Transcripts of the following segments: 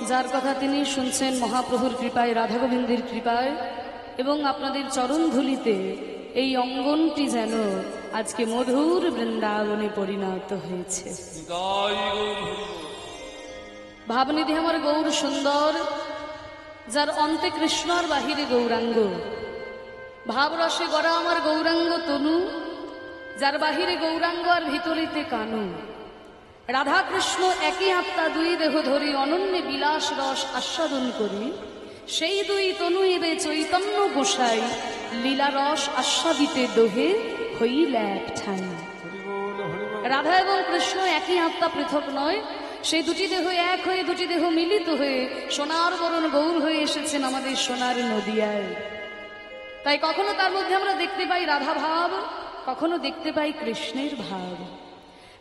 যার কথা তিনি শুনছেন মহাপ্রভুর কৃপায়, রাধা গোবিন্দের কৃপায়, এবং আপনাদের চরণ ধুলিতে এই অঙ্গনটি যেন আজকে মধুর বৃন্দাবনে পরিণত হয়েছে। ভাবনিধি আমার গৌর সুন্দর, যার অন্তে কৃষ্ণ আর বাহিরে গৌরাঙ্গ, ভাবরসে গড়া আমার গৌরাঙ্গ তনু, যার বাহিরে গৌরাঙ্গ আর ভিতরিতে কানু। রাধা কৃষ্ণ একই আত্মা, দুই দেহ ধরি অনন্যে বিলাস রস আস্বাদন করি। সেই দুই তনু এবে চৈতন্য গোসাই, লীলা রস আস্বাদিতে দোহে হইল এক ঠাই। রাধা এবং কৃষ্ণ একই আত্মা, পৃথক নয়। সেই দুটি দেহ এক হয়ে, দুটি দেহ মিলিত হয়ে সোনার বরণ গৌর হয়ে এসেছেন আমাদের সোনার নদিয়ায়। তাই কখনো তার মধ্যে আমরা দেখতে পাই রাধা ভাব, কখনো দেখতে পাই কৃষ্ণের ভাব।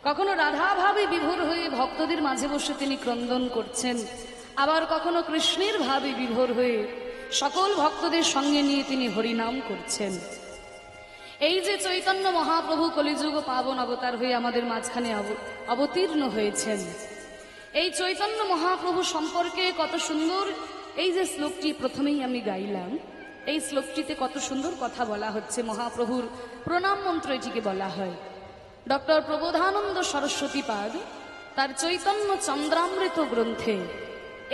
কখনো রাধা ভাবে বিভোর হয়ে ভক্তদের মাঝে বসে তিনি ক্রন্দন করছেন, আবার কখনো কৃষ্ণের ভাবে বিভোর হয়ে সকল ভক্তদের সঙ্গে নিয়ে তিনি হরিনাম করছেন। এই যে চৈতন্য মহাপ্রভু কলিযুগ পাবন অবতার হয়ে আমাদের মাঝখানে অবতীর্ণ হয়েছেন, এই চৈতন্য মহাপ্রভু সম্পর্কে কত সুন্দর এই যে শ্লোকটি প্রথমেই আমি গাইলাম, এই শ্লোকটিতে কত সুন্দর কথা বলা হচ্ছে। মহাপ্রভুর প্রণাম মন্ত্র এটিকে বলা হয়। ডক্টর প্রবোধানন্দ সরস্বতী পাদ তার চৈতন্য চন্দ্রামৃত গ্রন্থে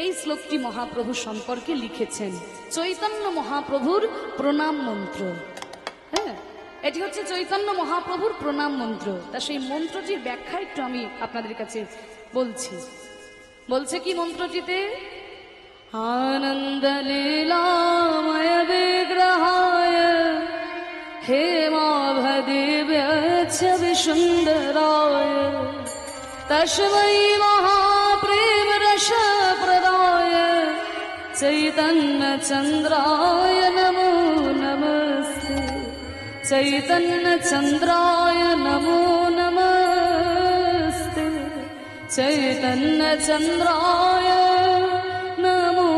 এই শ্লোকটি মহাপ্রভু সম্পর্কে লিখেছেন। চৈতন্য মহাপ্রভুর প্রণাম মন্ত্র, হ্যাঁ, এটি হচ্ছে চৈতন্য মহাপ্রভুর প্রণাম মন্ত্র। তা সেই মন্ত্রটির ব্যাখ্যা একটু আমি আপনাদের কাছে বলছি। বলছে কি মন্ত্রটিতে, আনন্দ লীলাময় বিগ্রহায় হেমাভদিব্য সুন্দরায় তস্मै মহাপ্রেম রস প্রদায় চৈতন্য চন্দ্রায় নমো নমস্তে। চৈতন্য চন্দ্রায় নমো নমস্তে। চৈতন্য চন্দ্রায় নমো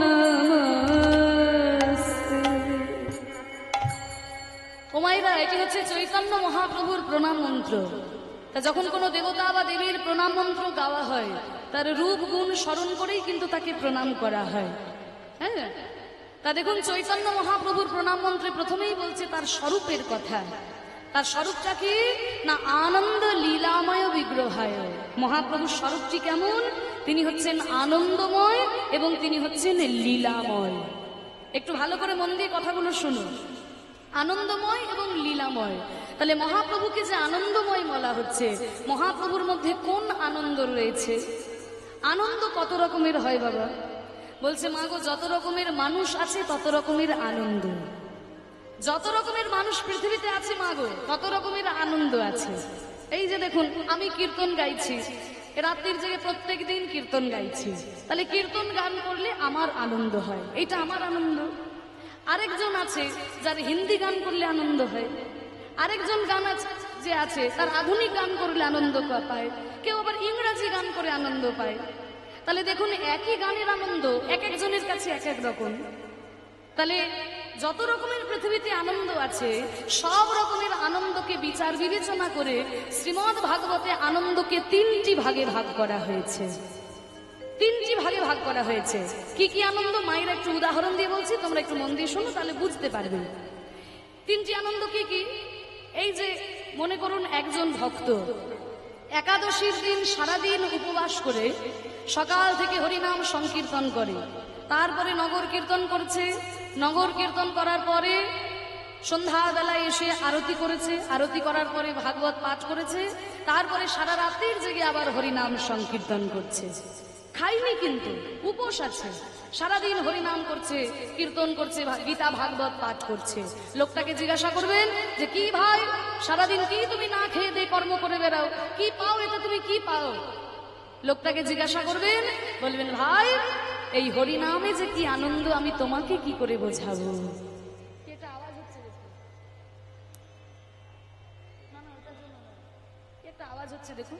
নমস্তে। ওমাইরা, এটি হচ্ছে চৈতন্য মহাপ্রভুর প্রণাম মন্ত্র। তা যখন কোনো দেবতা বা দেবীর প্রণাম মন্ত্র গাওয়া হয়, তার রূপ গুণ স্মরণ করেই কিন্তু তাকে প্রণাম করা হয়। হ্যাঁ, তা দেখুন চৈতন্য মহাপ্রভুর প্রণাম মন্ত্রে প্রথমেই বলছে তার স্বরূপের কথা। তার স্বরূপটা কি না, আনন্দ লীলাময় বিগ্রহায়। মহাপ্রভুর স্বরূপটি কেমন? তিনি হচ্ছেন আনন্দময় এবং তিনি হচ্ছেন লীলাময়। একটু ভালো করে মন দিয়ে কথাগুলো শুনুন। আনন্দময় এবং লীলাময়। তাহলে মহাপ্রভুকে যে আনন্দময় বলা হচ্ছে, মহাপ্রভুর মধ্যে কোন আনন্দ রয়েছে? আনন্দ কত রকমের হয় বাবা? বলছে মা গো, যত রকমের মানুষ আছে তত রকমের আনন্দ। যত রকমের মানুষ পৃথিবীতে আছে মা গো, তত রকমের আনন্দ আছে। এই যে দেখুন, আমি কীর্তন গাইছি, রাত্রির জেগে প্রত্যেক দিন কীর্তন গাইছি। তাহলে কীর্তন গান করলে আমার আনন্দ হয়, এটা আমার আনন্দ। আরেকজন আছে যার হিন্দি গান করলে আনন্দ হয়, আরেকজন গান যে আছে তার আধুনিক গান করলে আনন্দ পায়, কেউ আবার ইংরেজি গান করে আনন্দ পায়। তাহলে দেখুন, একই গানের আনন্দ এক একজনের কাছে এক এক রকম। তাহলে যত রকমের পৃথিবীতে আনন্দ আছে, সব রকমের আনন্দকে বিচার বিবেচনা করে শ্রীমদ্ ভাগবতে আনন্দকে তিনটি ভাগে ভাগ করা হয়েছে। তিনটি ভাগে ভাগ করা হয়েছে। কি কি আনন্দ? মায়ের একটু উদাহরণ দিয়ে বলছি, তোমরা একটু মন দিয়ে শোনো, তাহলে বুঝতে পারবে। তিনটি আনন্দ কি কি? এই যে মনে করুন, একজন ভক্ত একাদশীর দিন সারাদিন উপবাস করে সকাল থেকে হরিনাম সংকীর্তন করে, তারপরে নগর কীর্তন করছে, নগর কীর্তন করার পরে সন্ধ্যাবেলায় এসে আরতি করেছে, আরতি করার পরে ভাগবত পাঠ করেছে, তারপরে সারা রাত্রির জেগে আবার হরিনাম সংকীর্তন করছে। খাইনি কিন্তু, উপোস আছে, সারাদিন হরিনাম করছে, কীর্তন করছে, গীতা ভাগবত পাঠ করছে। লোকটাকে জিজ্ঞাসা করবেন যে কি ভাই, সারাদিন কি তুমি না খেয়ে দিয়ে কর্ম করে বেড়াও, কি পাও, এটা তুমি কি পাও? লোকটাকে জিজ্ঞাসা করবেন, বলবেন ভাই এই হরিনামে যে কি আনন্দ আমি তোমাকে কি করে বোঝাবো। এটা আওয়াজ হচ্ছে, না না ওটার জন্য না, একটা আওয়াজ হচ্ছে দেখুন,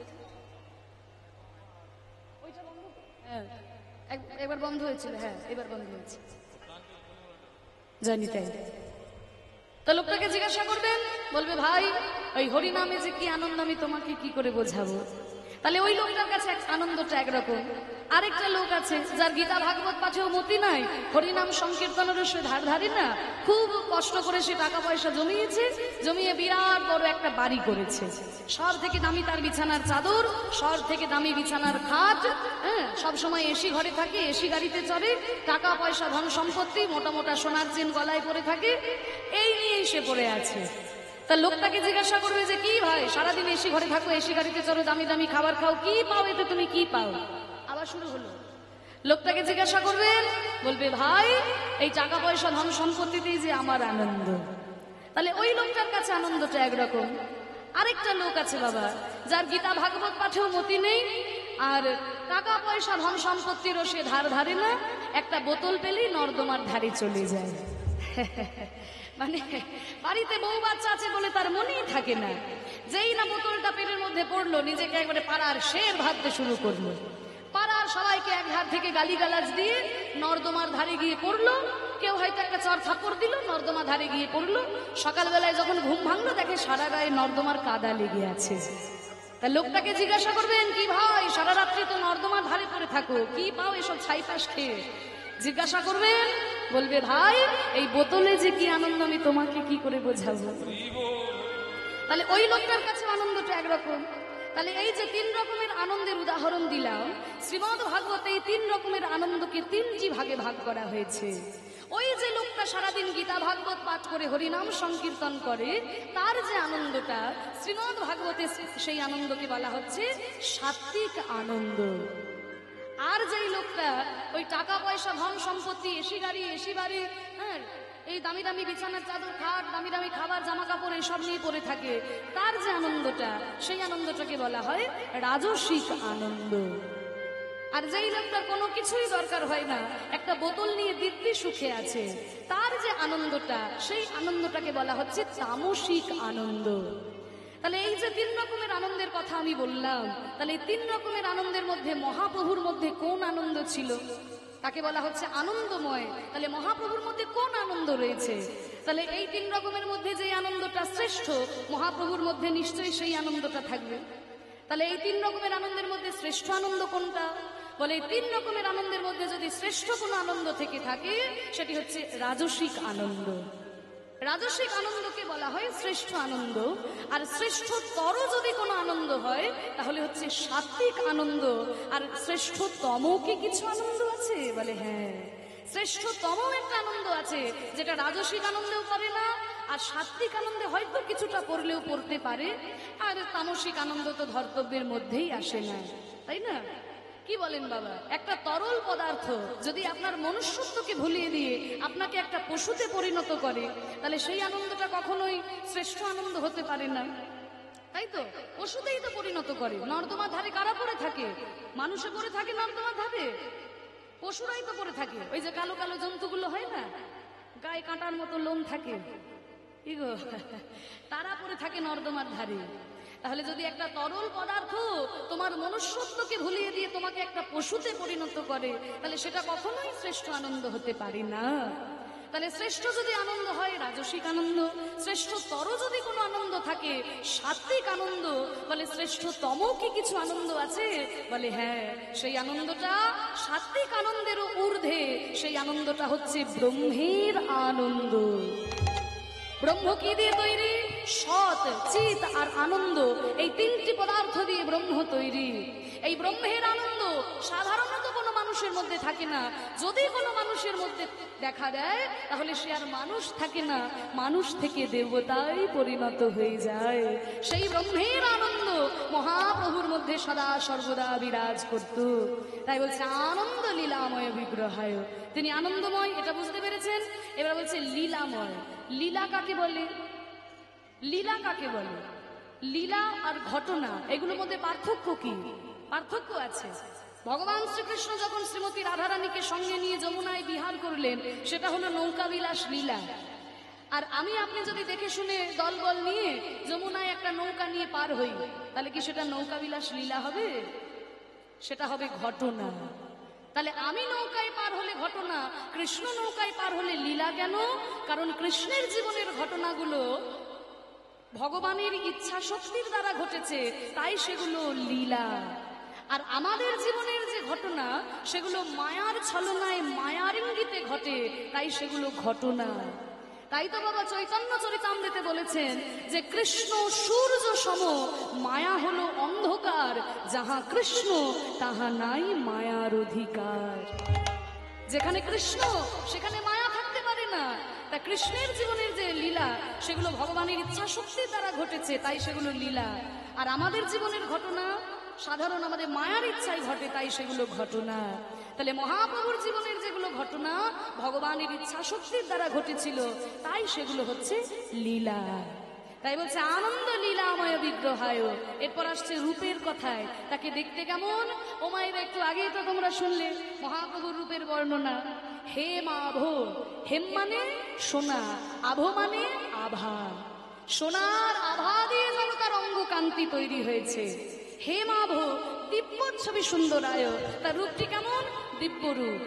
ওইটা বন্ধ। হ্যাঁ, একবার বন্ধ হয়েছিল, হ্যাঁ এবার বন্ধ হয়েছে, জানি তাই। তো লোকটাকে জিজ্ঞাসা করবেন, বলবে ভাই ওই হরিনামে যে কি আনন্দ আমি তোমাকে কি করে বোঝাবো। তাহলে ওই লোকটার কাছে আনন্দটা একরকম, আরেকটা লোক আছে যার গীতা ভাগবত পাঠেও মতি নাই, হরিনাম সংকীর্তনেরও সে ধার ধারি না, খুব কষ্ট করে সে টাকা পয়সা জমিয়েছে, জমিয়ে বিরাট বড় একটা বাড়ি করেছে, সব থেকে দামি তার বিছানার চাদর, সব থেকে দামি বিছানার খাট, হ্যাঁ, সবসময় এসি ঘরে থাকে, এসি গাড়িতে চড়ে, টাকা পয়সা ধন সম্পত্তি, মোটা মোটা সোনার চেন গলায় পরে থাকে, এই নিয়েই সে পড়ে আছে। তা লোকটাকে জিজ্ঞাসা করবে যে কি ভাই, সারাদিন এসি ঘরে থাকো, এসি গাড়িতে চড়ো, দামি দামি খাবার খাও, কি পাও এতে, তুমি কি পাও? আবার শুরু হলো। লোকটাকে জিজ্ঞাসা করবেন, বলবে ভাই এই টাকা পয়সা ধন সম্পত্তিতেই যে আমার আনন্দ। তাহলে ওই লোকটার কাছে আনন্দটা একরকম। আরেকটা লোক আছে বাবা, যার গীতা ভাগবত পাঠেও মতি নেই, আর টাকা পয়সা ধন সম্পত্তিরও সে ধার ধারে না, একটা বোতল পেলেই নর্দমার ধারে চলে যায়। মানে বাড়িতে বউ বাচ্চা আছে বলে তার মনেই থাকে না, যেই না বোতলটা পেটের মধ্যে পড়লো, নিজেকে একবারে পাড়ার শের ভাবতে শুরু করলো, পাড়ার সবাইকে এক ধার থেকে গালিগালাজ দিয়ে নর্দমার ধারে গিয়ে পড়লো, কেউ হয়তো একটা চর থাপ্পড় দিল, নর্দমা ধারে গিয়ে পড়লো, সকালবেলায় যখন ঘুম ভাঙলো দেখে সারা গায়ে নর্দমার কাদা লেগে আছে। তা লোকটাকে জিজ্ঞাসা করবেন, কি ভাই সারা রাত্রি তো নর্দমার ধারে পড়ে থাকো, কি পাও এসব ছাইপাশ খেয়ে? জিজ্ঞাসা করবেন, বলবে ভাই এই বোতলে যে কি আনন্দ আমি তোমাকে কি করে বোঝাবো। তাহলে ওই লোকটার কাছে আনন্দটা একরকম। তাহলে এই যে তিন রকমের আনন্দের উদাহরণ দিলাম, শ্রীমদ্ ভাগবতে এই তিন রকমের আনন্দকে তিনটি ভাগে ভাগ করা হয়েছে। ওই যে লোকটা সারাদিন গীতা ভাগবত পাঠ করে হরিনাম সংকীর্তন করে, তার যে আনন্দটা শ্রীমদ্ ভাগবতে, সেই আনন্দকে বলা হচ্ছে সাত্বিক আনন্দ। আর যেই লোকটা ওই টাকা পয়সা ধন সম্পত্তি, এসি গাড়ি এসি বাড়ি, হ্যাঁ, এই দামি দামি বিছানার চাদর খাট, দামি দামি খাবার জামা কাপড় এইসব নিয়ে পড়ে থাকে, তার যে আনন্দটা, সেই আনন্দটাকে বলা হয় রাজসিক আনন্দ। আর যেই লোকটার কোনো কিছুই দরকার হয় না, একটা বোতল নিয়ে দিব্যি সুখে আছে, তার যে আনন্দটা, সেই আনন্দটাকে বলা হচ্ছে তামসিক আনন্দ। তাহলে এই যে তিন রকমের আনন্দের কথা আমি বললাম, তাহলে এই তিন রকমের আনন্দের মধ্যে মহাপ্রভুর মধ্যে কোন আনন্দ ছিল? তাকে বলা হচ্ছে আনন্দময়। তাহলে মহাপ্রভুর মধ্যে কোন আনন্দ রয়েছে? তাহলে এই তিন রকমের মধ্যে যে আনন্দটা শ্রেষ্ঠ, মহাপ্রভুর মধ্যে নিশ্চয়ই সেই আনন্দটা থাকবে। তাহলে এই তিন রকমের আনন্দের মধ্যে শ্রেষ্ঠ আনন্দ কোনটা? বলে এই তিন রকমের আনন্দের মধ্যে যদি শ্রেষ্ঠ কোনো আনন্দ থেকে থাকে, সেটি হচ্ছে রাজসিক আনন্দ। রাজসিক আনন্দকে বলা হয় শ্রেষ্ঠ আনন্দ। আর শ্রেষ্ঠতর যদি কোনো আনন্দ হয়, তাহলে হচ্ছে সাত্বিক আনন্দ। আর শ্রেষ্ঠতম কি কিছু আনন্দ আছে? বলে হ্যাঁ, শ্রেষ্ঠতম একটা আনন্দ আছে, যেটা রাজসিক আনন্দেও করে না, আর সাত্বিক আনন্দে হয়তো কিছুটা পড়লেও পড়তে পারে, আর তামসিক আনন্দ তো ধর্তব্যের মধ্যেই আসে না, তাই না? কি বলেন বাবা? একটা তরল পদার্থ যদি আপনার মনুষ্যত্বকে ভুলিয়ে দিয়ে আপনাকে একটা পশুতে পরিণত করে, তাহলে সেই আনন্দটা কখনোই শ্রেষ্ঠ আনন্দ হতে পারে না, তাই তো? পশুতেই তো পরিণত করে। নর্দমার ধারে কারা পড়ে থাকে? মানুষে পড়ে থাকে নর্দমার ধারে? পশুরাই তো পড়ে থাকে। ওই যে কালো কালো জন্তুগুলো হয় না, গায়ে কাঁটার মতো লোম থাকে, কি গো, তারা পড়ে থাকে নর্দমার ধারে। তাহলে যদি একটা তরল পদার্থ তোমার মনুষ্যত্বকে ভুলিয়ে দিয়ে তোমাকে একটা পশুতে পরিণত করে, তাহলে সেটা কখনোই শ্রেষ্ঠ আনন্দ হতে পারে না। তাহলে শ্রেষ্ঠ যদি আনন্দ হয় রাজসিক আনন্দ, শ্রেষ্ঠতর যদি কোনো আনন্দ থাকে সাত্বিক আনন্দ। বলে শ্রেষ্ঠতম কি কিছু আনন্দ আছে? বলে হ্যাঁ, সেই আনন্দটা সাত্বিক আনন্দেরও ঊর্ধ্বে। সেই আনন্দটা হচ্ছে ব্রহ্মের আনন্দ। ব্রহ্ম কি দিয়ে তৈরি? সৎ, চিত আর আনন্দ, এই তিনটি পদার্থ দিয়ে ব্রহ্ম তৈরি। এই ব্রহ্মের আনন্দ সাধারণত কোনো মানুষের মধ্যে থাকে না। যদি কোনো মানুষের মধ্যে দেখা দেয়, তাহলে সে আর মানুষ থাকে না, মানুষ থেকে দেবতায় পরিণত হয়ে যায়। সেই ব্রহ্মের আনন্দ মহাপ্রভুর মধ্যে সদা সর্বদা বিরাজ করত। তাই বলছে আনন্দ লীলাময় বিগ্রহায়। তিনি আনন্দময়, এটা বুঝতে পেরেছেন। এবার বলছে লীলাময়। লীলা কাকে বলে? লীলা কাকে বলে? লীলা আর ঘটনা, এগুলোর মধ্যে পার্থক্য কি? পার্থক্য আছে। ভগবান শ্রীকৃষ্ণ যখন শ্রীমতী রাধারানীকে সঙ্গে নিয়ে যমুনায় বিহার করলেন, সেটা হলো নৌকা বিলাস লীলা। আর আমি আপনি যদি দেখে শুনে দলবল নিয়ে যমুনায় একটা নৌকা নিয়ে পার হই, তাহলে কি সেটা নৌকা বিলাস লীলা হবে? সেটা হবে ঘটনা। তাহলে আমি নৌকায় পার হলে ঘটনা, কৃষ্ণ নৌকায় পার হলে লীলা কেন? কারণ কৃষ্ণের জীবনের ঘটনাগুলো ভগবানের ইচ্ছা শক্তির দ্বারা ঘটেছে, তাই সেগুলো লীলা। আর আমাদের জীবনের যে যে ঘটনা সেগুলো মায়ার ছলনায় মায়ার ইঙ্গিতে ঘটে, তাই সেগুলো ঘটনা। তাই তো বাবা চৈতন্য চরিতামৃতে বলেছেন যে কৃষ্ণ সূর্য সম, মায়া হলো অন্ধকার, যাহা কৃষ্ণ তাহা নাই মায়ার অধিকার। যেখানে কৃষ্ণ সেখানে মায়া থাকতে পারে না। তা কৃষ্ণের জীবনের যে লীলা সেগুলো ভগবানের ইচ্ছা শক্তির দ্বারা ঘটেছে, তাই সেগুলো লীলা। আর আমাদের জীবনের ঘটনা সাধারণ আমাদের মায়ার ইচ্ছায় ঘটে, তাই সেগুলো ঘটনা। তাহলে মহাপ্রভুর জীবনের যেগুলো ঘটনা ভগবানের ইচ্ছা শক্তির দ্বারা ঘটেছিল, তাই সেগুলো হচ্ছে লীলা। তাই বলছে আনন্দ লীলাময় বিগ্রহায়। এরপর আসছে রূপের কথায়, তাকে দেখতে কেমন। ও মায়েরা একটু আগে তো তোমরা শুনলে মহাপ্রভুর রূপের বর্ণনা। হেম আভ, হেম মানে সোনা, আভ মানে আভা। সোনার আভা দিয়ে যেন তার অঙ্গ কান্তি তৈরি হয়েছে। হেম আভ দিব্য ছবি সুন্দরায়, তার রূপটি কেমন? দিব্য রূপ।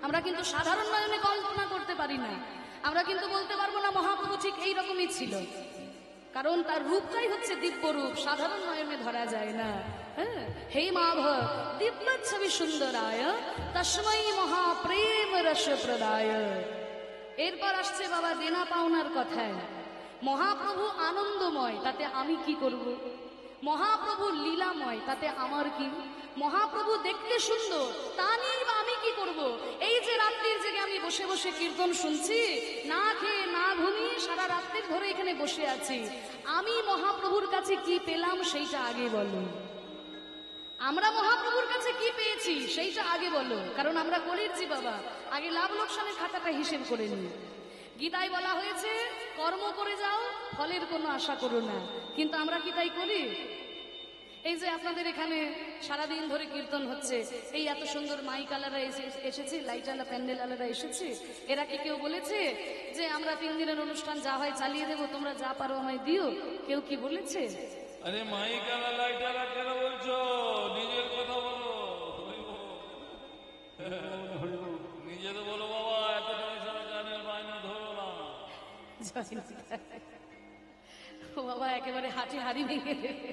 আমরা কিন্তু সাধারণ নয়নে কল্পনা করতে পারি না। আমরা কিন্তু বলতে পারবো না মহাপ্রভু ঠিক এইরকমই ছিল, কারণ তার রূপটাই হচ্ছে দিব্য রূপ, সাধারণ নয়নে ধরা যায় না। হেমাভ দিব্য ছবি সুন্দরায়, তস্मै মহাপ্রেম রস প্রদায়। এরপর আসছে বাবা দেনা পাওনার কথায়। মহাপ্রভু আনন্দময়, তাতে আমি কি করব? মহাপ্রভু লীলাময়, তাতে আমার কি? মহাপ্রভু দেখতে সুন্দর, তা নিয়ে বা আমি কি করব? এই যে রাত্রির জেগে আমি বসে বসে কীর্তন শুনছি, না খেয়ে না ঘুমিয়ে সারা রাত্রির ধরে এখানে বসে আছি, আমি মহাপ্রভুর কাছে কি পেলাম সেইটা আগে বলো। আমরা মহাপ্রভুর কাছে কি পেয়েছি সেইটা আগে বলো, কারণ আমরা কলিরছি বাবা। আগে লাভ লোকসানের খাতাটা হিসেব করে নিই। গীতায় বলা হয়েছে কর্ম করে যাও, ফলের কোনো আশা করো না, কিন্তু আমরা কি তাই করি? এই যে আপনাদের এখানে সারাদিন ধরে কীর্তন হচ্ছে, এই এত সুন্দর মাইকালারা এসেছে, লাইটালা প্যান্ডেলালারা এসেছে, এরা কি কেউ বলেছে যে আমরা 3 দিনের অনুষ্ঠান যা হয় চালিয়ে দেবো, তোমরা যা পারো আমায় দিও? কেউ কি বলেছে? আরে মাইকালা লাইটালা কেন বলছো? নিজের কথা বলো, নিজে তো বলো বাবা, এত টাকা গানের বায়না ধরো না। ও বাবা একেবারে হাঁটি হাড়ি ভেঙে দেবে।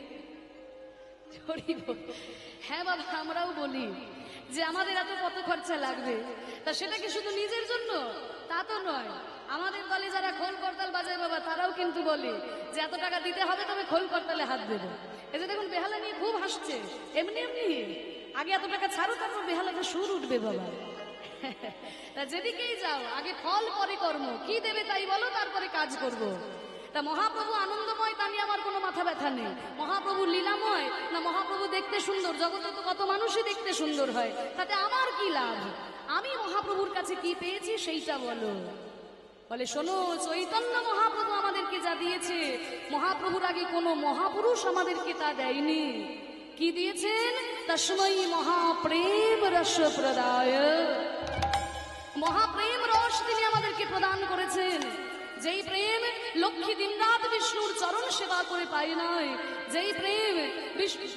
হ্যাঁ বাবা, আমরাও বলি যে আমাদের এত কত খরচা লাগবে, তা সেটা কি শুধু নিজের জন্য? তা তো নয়। আমাদের দলে যারা খোল করতাল বাজায় বাবা, তারাও কিন্তু বলে যে এত টাকা দিতে হবে, তবে খোল করতালে হাত দেবে। এই যে দেখুন বেহালা নিয়ে খুব হাসছে, এমনি এমনি আগে এত টাকা ছাড়ো, তারপর বেহালাটা সুর উঠবে বাবা। তা যেদিকেই যাও আগে ফল পরে কর্ম, কি দেবে তাই বলো, তারপরে কাজ করব। তা মহাপ্রভু আনন্দময়, তা নিয়ে আমার কোনো মাথা ব্যথা নেই। মহাপ্রভু লীলাময় না মহাপ্রভু দেখতে সুন্দর, জগতে তো কত মানুষই দেখতে সুন্দর হয়, তাতে আমার কি লাভ? আমি মহাপ্রভুর কাছে কি পেয়েছি সেইটা বলো। বলে শোনো, চৈতন্য মহাপ্রভু আমাদেরকে যা দিয়েছে, মহাপ্রভুর আগে কোনো মহাপুরুষ আমাদেরকে তা দেয়নি। কি দিয়েছেন? তস্मै মহাপ্রেম রস প্রদায়। মহাপ্রেম রস তিনি আমাদেরকে প্রদান করেছেন। যেই প্রেম লক্ষ্মী দিনরাত বিষ্ণুর চরণ সেবা করে পাই নাই, যেই প্রেম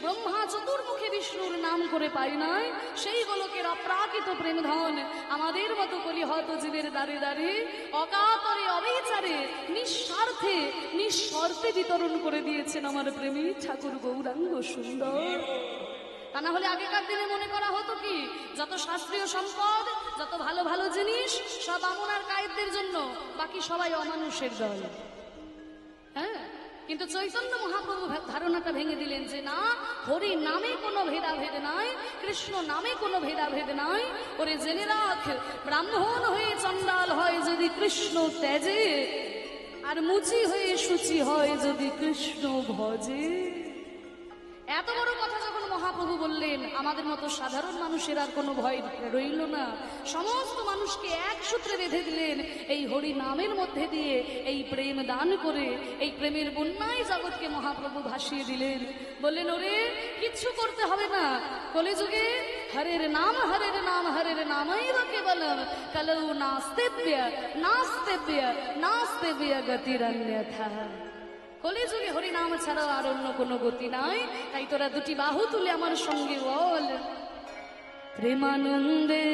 ব্রহ্মা চতুর্মুখী বিষ্ণুর নাম করে পাই নাই, সেই গোলকের অপ্রাকৃত প্রেম ধন আমাদের মতো কলিহত জীবের দ্বারে দ্বারে অকাতরে অবিচারে নিঃস্বার্থে নিঃশর্তে বিতরণ করে দিয়েছেন আমার প্রেমী ঠাকুর গৌরাঙ্গ সুন্দর। তা না হলে আগেকার দিনে মনে করা হতো কি, যত শাস্ত্রীয় সম্পদ, যত ভালো ভালো জিনিস সব আমন আর কায়েদদের জন্য, বাকি সবাই অমানুষের দল। হ্যাঁ, কিন্তু চৈতন্য মহাপ্রভু ধারণাটা ভেঙে দিলেন যে না, হরি নামে কোনো ভেদাভেদ নাই, কৃষ্ণ নামে কোনো ভেদাভেদ নাই। ওরে জেনে রাখ, ব্রাহ্মণ হয়ে চণ্ডাল হয় যদি কৃষ্ণ ত্যাজে, আর মুচি হয়ে শুচি হয় যদি কৃষ্ণ ভজে। এত বড় কথা যখন মহাপ্রভু বললেন, আমাদের মতো সাধারণ মানুষের আর কোনো ভয় রইল না। সমস্ত মানুষকে এক সূত্রে বেঁধে দিলেন এই হরি নামের মধ্যে দিয়ে, এই প্রেম দান করে, এই প্রেমের বন্যায় জগৎকে মহাপ্রভু ভাসিয়ে দিলেন। বললেন ওরে কিচ্ছু করতে হবে না, কলিযুগে হরের নাম হরের নাম হরের নামই বা কেবলম কলৌ নাস্তেব্য নাস্তেব্য নাস্তেব্য গতিরন্যথা। কলিযুগে হরি নাম ছাড়া আর অন্য কোনো গতি নাই। তাই তোরা দুটি বাহু তুলে আমার সঙ্গে বল, প্রেমানন্দে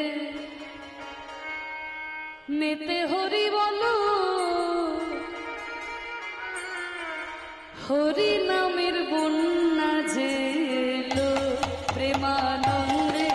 মেতে হরি বলো, হরি নামের বন্যা জেলো, প্রেমানন্দে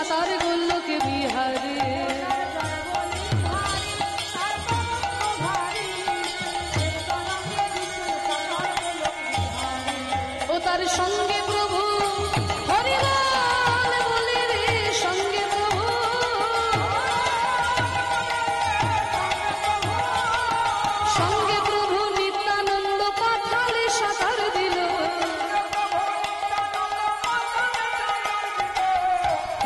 সাঁতার গোলকে বিহারে। ও তার সঙ্গে প্রভু হরিবল বলে রে, সঙ্গে প্রভু সঙ্গে প্রভু নিত্যানন্দ পাতালে সাঁতার দিল।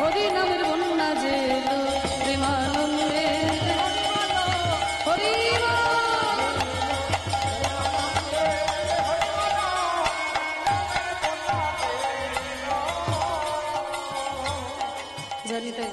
হরি নামের বন্যা যে এলো প্রেমানন্দে, হরি জানি তাই।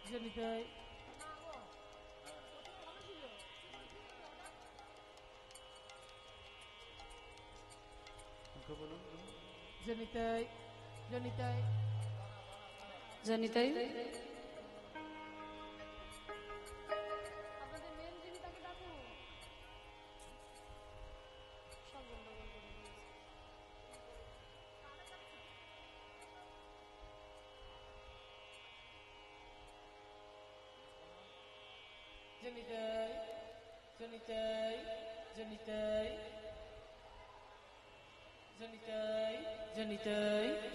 জানি তাই।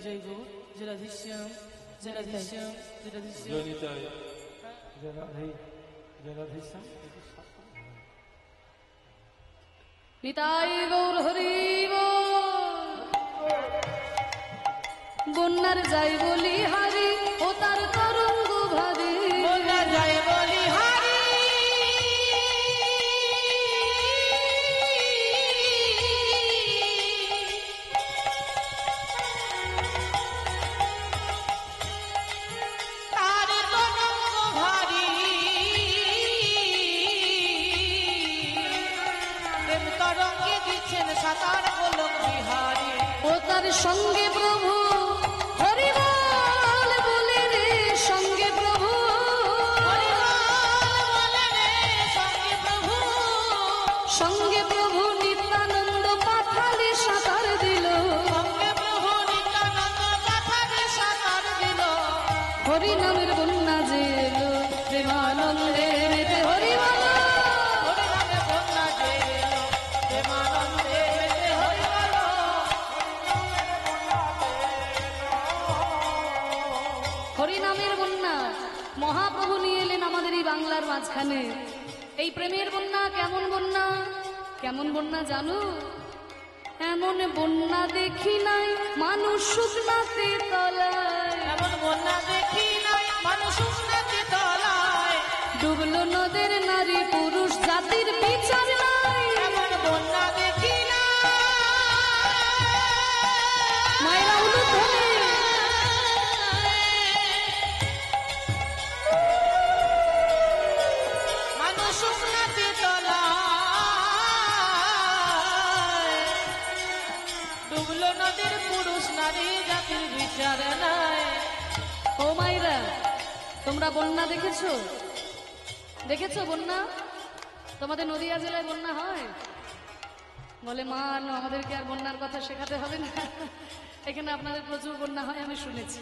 जय गो जय राधेश्याम जय राधेश्याम जय राधेश्याम जय राधेश्याम। নিতাই গৌর হরি বন্যার যাই বলি হারি, ও তার তরঙ্গ ভারী। বন্যার যাই বলি হারি, তার তরঙ্গ ভারী। প্রেম তরঙ্গে দিচ্ছেন সাঁতার গোলক বিহারী। ও তার সঙ্গে প্রভু হরিবল বলে রে, সঙ্গে প্রভু সঙ্গে প্রভু নিত্যানন্দ পাথালে সাঁতার দিল। হরি নামের বন্যা যে এলো প্রেমানন্দে মেতে, হরি হরি নামের বন্যা মহাপ্রভু নিয়ে এলেন আমাদের এই বাংলার মাঝখানে। এই প্রেমের বন্যা কেমন বন্যা, কেমন বন্যা জানো? এমন বন্যা দেখি নাই মানুষ শুকনাতে তলায়, এমন বন্যা দেখি নাই মানুষ শুকনাতে তলায়। ডুবলো নদের নারী পুরুষ জাতির বিচার নাই। এমন বন্যা দেখি নাই মায়েরা উলুধ্বনি। মানুষ শুকনাতে তলায়। ডুবলো নদীর পুরুষ নারী জাতির বিচার নাই। ও মায়েরা, তোমরা বন্যা দেখেছো? দেখেছো বন্যা? তোমাদের নদিয়া জেলায় বন্যা হয়? বলে মা আমাদেরকে আর বন্যার কথা শেখাতে হবে না, এখানে আপনাদের প্রচুর বন্যা হয় আমি শুনেছি।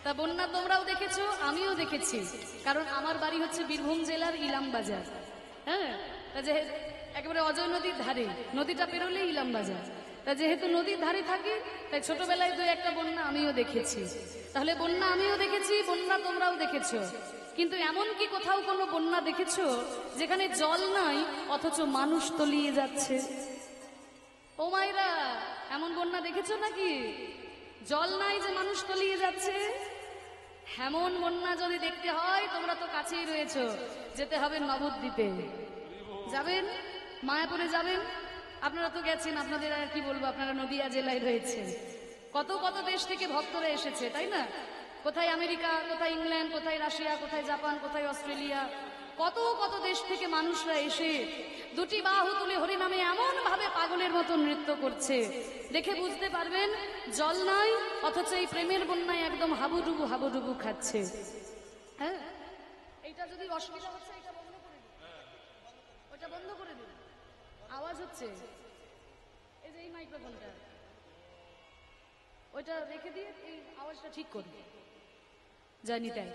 তা বন্যা তোমরাও দেখেছো, আমিও দেখেছি, কারণ আমার বাড়ি হচ্ছে বীরভূম জেলার ইলাম বাজার। হ্যাঁ, তা যে একেবারে অজয় নদীর ধারে, নদীটা পেরোলে ইলাম বাজার। তা যেহেতু নদীর ধারে থাকি, তাই ছোটবেলায় দু একটা বন্যা আমিও দেখেছি। তাহলে বন্যা আমিও দেখেছি, বন্যা তোমরাও দেখেছো। কিন্তু এমন কি কোথাও কোনো বন্যা দেখেছো যেখানে জল নাই অথচ মানুষ তলিয়ে যাচ্ছে? ও মাইরা, এমন বন্যা দেখেছো নাকি? জল নাই যে মানুষ তলিয়ে যাচ্ছে। এমন বন্যা যদি দেখতে হয়, তোমরা তো কাছেই রয়েছো, যেতে হবে নবদ্বীপে। যাবেন, মায়াপুরে যাবেন, আপনারা তো গেছেন, আপনাদের আর কি বলবো, আপনারা নদিয়া জেলায় রয়েছেন। কত কত দেশ থেকে ভক্তরা এসেছে, তাই না? কোথায় আমেরিকা, কোথায় ইংল্যান্ড, কোথায় রাশিয়া, কোথায় জাপান, কোথায় অস্ট্রেলিয়া, কত কত দেশ থেকে মানুষরা এসে দুটি বাহু তুলে হরিনামে এমন ভাবে পাগলের মতো নৃত্য করছে, দেখে বুঝতে পারবেন জল নাই অথচ এই প্রেমের বন্যায় একদম হাবুডুবু হাবুডুবু খাচ্ছে। হ্যাঁ, এইটা যদি অসুবিধা হচ্ছে এটা বন্ধ করে দিন, ওটা বন্ধ করে দিন, আওয়াজ হচ্ছে। এই যে এই মাইক্রোফোনটা ওইটা রেখে দিয়ে এই আওয়াজটা ঠিক করুন। জানি তাই।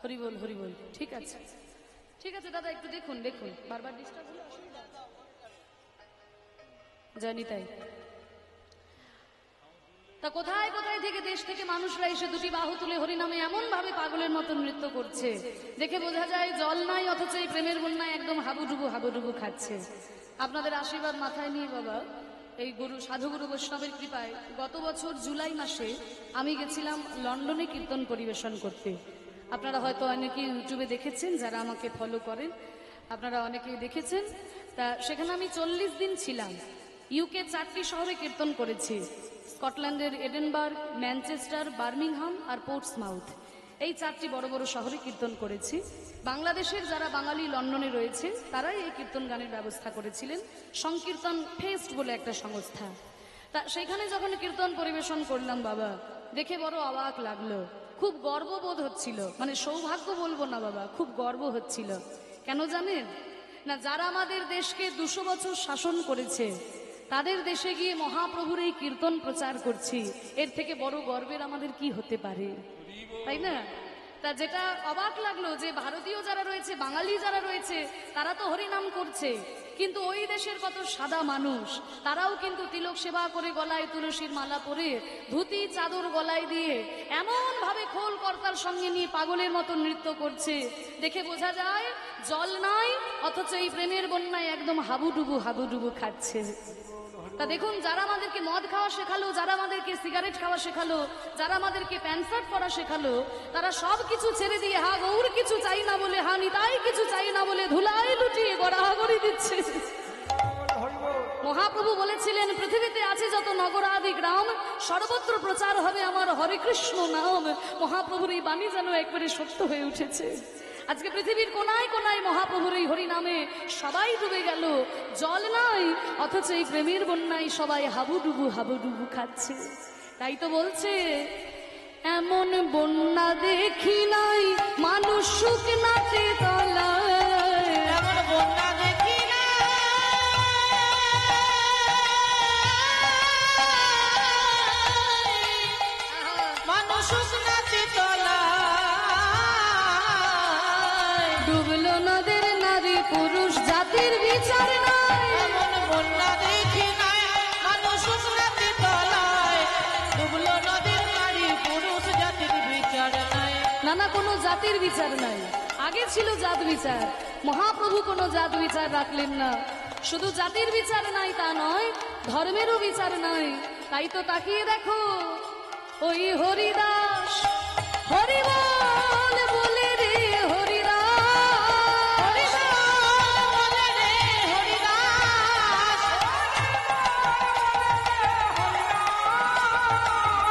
হরি বল হরি বল। ঠিক আছে ঠিক আছে দাদা, একটু দেখুন দেখুন, বারবার ডিস্টার্ব হলে অসুবিধা। জানি তাই। তা কোথায় কোথায় থেকে দেশ থেকে মানুষরা এসে দুটি বাহু তুলে হরিনামে এমন ভাবে পাগলের মতো নৃত্য করছে, দেখে বোঝা যায় জল নাই অথচ এই প্রেমের বন্যায় একদম হাবুডুবু খাচ্ছে। আপনাদের আশীর্বাদ মাথায় নিয়ে বাবা, এই গুরু সাধুগুরু বৈষ্ণবের কৃপায় গত বছর জুলাই মাসে আমি গেছিলাম লন্ডনে কীর্তন পরিবেশন করতে। আপনারা হয়তো অনেকে ইউটিউবে দেখেছেন, যারা আমাকে ফলো করেন আপনারা অনেকেই দেখেছেন। তা সেখানে আমি 40 দিন ছিলাম। ইউকে 4টি শহরে কীর্তন করেছি, স্কটল্যান্ডের এডেনবার্গ, ম্যানচেস্টার, বার্মিংহাম আর পোর্টসমাউথ, এই 4টি বড় বড় শহরে কীর্তন করেছি। বাংলাদেশের যারা বাঙালি লন্ডনে রয়েছে তারাই এই কীর্তন গানের ব্যবস্থা করেছিলেন, সংকীর্তন ফেস্ট বলে একটা সংস্থা। তা সেখানে যখন কীর্তন পরিবেশন করলাম বাবা, দেখে বড় অবাক লাগলো, খুব গর্ববোধ হচ্ছিল, মানে সৌভাগ্য বলবো না বাবা, খুব গর্ব হচ্ছিল। কেন জানেন না, যারা আমাদের দেশকে 200 বছর শাসন করেছে তাদের দেশে গিয়ে মহাপ্রভুর এই কীর্তন প্রচার করছি, এর থেকে বড় গর্বের আমাদের কি হতে পারে, তাই না? তা যেটা অবাক লাগলো যে ভারতীয় যারা রয়েছে, বাঙালি যারা রয়েছে, তারা তো হরিনাম করছে, কিন্তু ওই দেশের কত সাদা মানুষ তারাও কিন্তু তিলক সেবা করে, গলায় তুলসীর মালা পরে, ধুতি চাদর গলায় দিয়ে এমন ভাবে খোল কর্তার সঙ্গে নিয়ে পাগলের মতো নৃত্য করছে, দেখে বোঝা যায় জল নাই অথচ এই প্রেমের বন্যায় একদম হাবুডুবু খাচ্ছে। তা দেখুন, যারা আমাদেরকে মদ খাওয়া শেখালো, যারা আমাদেরকে সিগারেট খাওয়া শেখালো, যারা আমাদেরকে প্যান্ট শার্ট পরা শেখালো, তারা সব কিছু ছেড়ে দিয়ে হা গৌর কিছু চাই না বলে, হা নিতাই কিছু চাই না বলে ধুলাই লুটিয়ে গড়াগড়ি দিচ্ছে। মহাপ্রভু বলেছিলেন, পৃথিবীতে আছে যত নগরাদি গ্রাম, সর্বত্র প্রচার হবে আমার হরে কৃষ্ণ নাম। মহাপ্রভুর এই বাণী যেন একবারে সত্য হয়ে উঠেছে। আজকে পৃথিবীর কোনায় কোনায় মহাপ্রভুর এই হরিনামে সবাই ডুবে গেল, জল নাই অথচ এই প্রেমের বন্যায় সবাই হাবুডুবু খাচ্ছে। তাই তো বলছে, এমন বন্যা দেখি নাই মানুষ শুকনাতে তলায়, এমন বন্যা দেখি না মানুষ শুকনাতে তলায়, ডুবলো নদের নারী পুরুষ জাতির বিচার নাই। এমন বন্যা দেখি নাই মানুষ শুকনাতে তলায়, ডুবলো নদীর নারী পুরুষ জাতির বিচার নাই। না, কোনো জাতির বিচার নাই, আগে ছিল জাত বিচার। মহাপ্রভু কোনো জাত বিচার রাখলেন না। শুধু জাতির বিচার নাই তা নয়, ধর্মেরও বিচার নাই। তাই তো তাকিয়ে দেখো, ওই হরিদাস হরিবল বলে রে হরিদাস, বলে রে হরিদাস,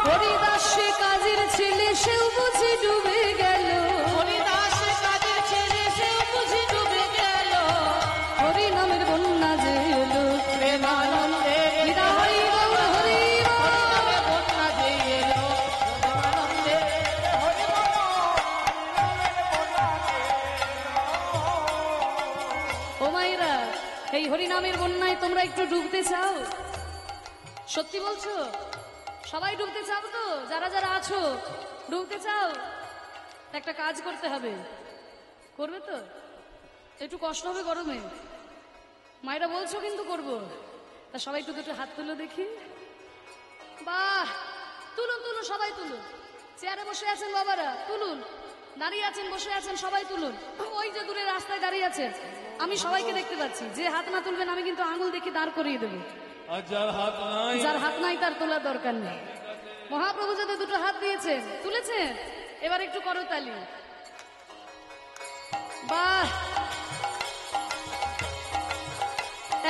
হরিদাস সে কাজের ছেলে, সেও বুঝি ডুবে গেল। হরিদাস কাজের ছেলে, সেও বুঝি ডুবে গেল। হরিনামের বন্যা যে এলো, প্রেমানন্দে হৃদয় গৌর হরি বল। হরিনামে বন্যা যে এলো, প্রেমানন্দে হরি বল। ও মায়েরা, এই হরিনামের বন্যায় তোমরা একটু ডুবতে চাও? সত্যি বলছো? সবাই ডুবতে চাও তো? যারা যারা আছো ডুবতে চাও? একটা কাজ করতে হবে, করবে তো? একটু কষ্ট হবে গরমে, মায়েরা বলছো কিন্তু করবো। তা সবাই একটু দুটো হাত তুলো দেখি। বাহ, তুলুন তুলুন, সবাই তুলুন। চেয়ারে বসে আছেন বাবারা তুলুন, দাঁড়িয়ে আছেন বসে আছেন সবাই তুলুন। ওই যে দূরে রাস্তায় দাঁড়িয়ে আছেন, আমি সবাইকে দেখতে পাচ্ছি। যে হাত না তুলবেন আমি কিন্তু আঙুল দেখে দাঁড় করিয়ে দেবো। আর যার হাত নাই, যার হাত নাই তার তোলার দরকার নেই। মহাপ্রভু যাতে দুটো হাত দিয়েছেন, তুলেছেন, এবার একটু করতালি। বাহ,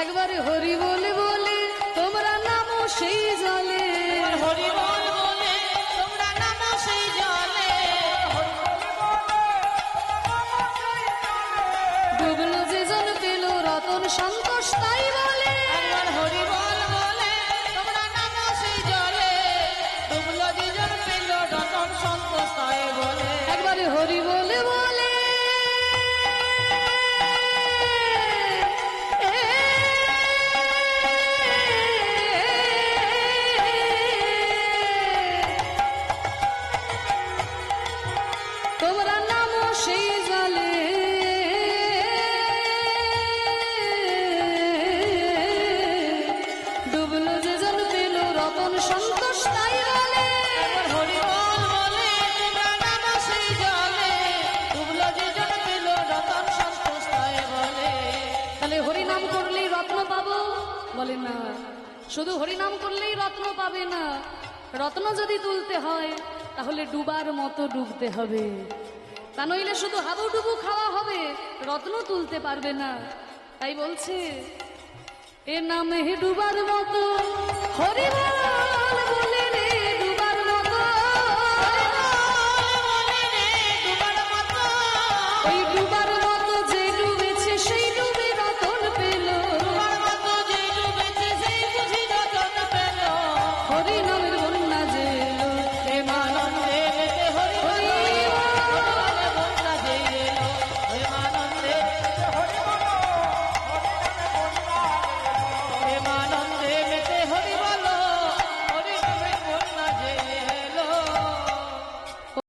একবারে হরি বলে বলে তোমরা নামো সেই জলে, হরি বল বলে তোমরা নামো সেই জলে, ডুবলো যে জন পেল রতন সন্তোষ তাই বলে, একবার হরি বল বলে তোমরা নামো সেই জলে, ডুবলো দুজন পেল রতন সন্তোষ তাই বলে, একবারে হরি বলে বলে তোমরা নামো সেই জলে, ডুবলো যে জন পেল রতন সন্তোষ তাই বলে, একবার হরি বল বলে তোমরা নামো সেই জলে, ডুবলো দুজন পেল রতন সন্তোষ তাই বলে। তাহলে হরিনাম করলেই রত্ন পাবো? বলে না, শুধু হরিনাম করলেই রত্ন পাবে না, রত্ন যদি তুলতে হয় তাহলে ডুবার মতো ডুবতে হবে, তা নইলে শুধু হাবুডুবু খাওয়া হবে, রত্ন তুলতে পারবে না। তাই বলছে এ নামে ডুবার মতো হরি বল বলে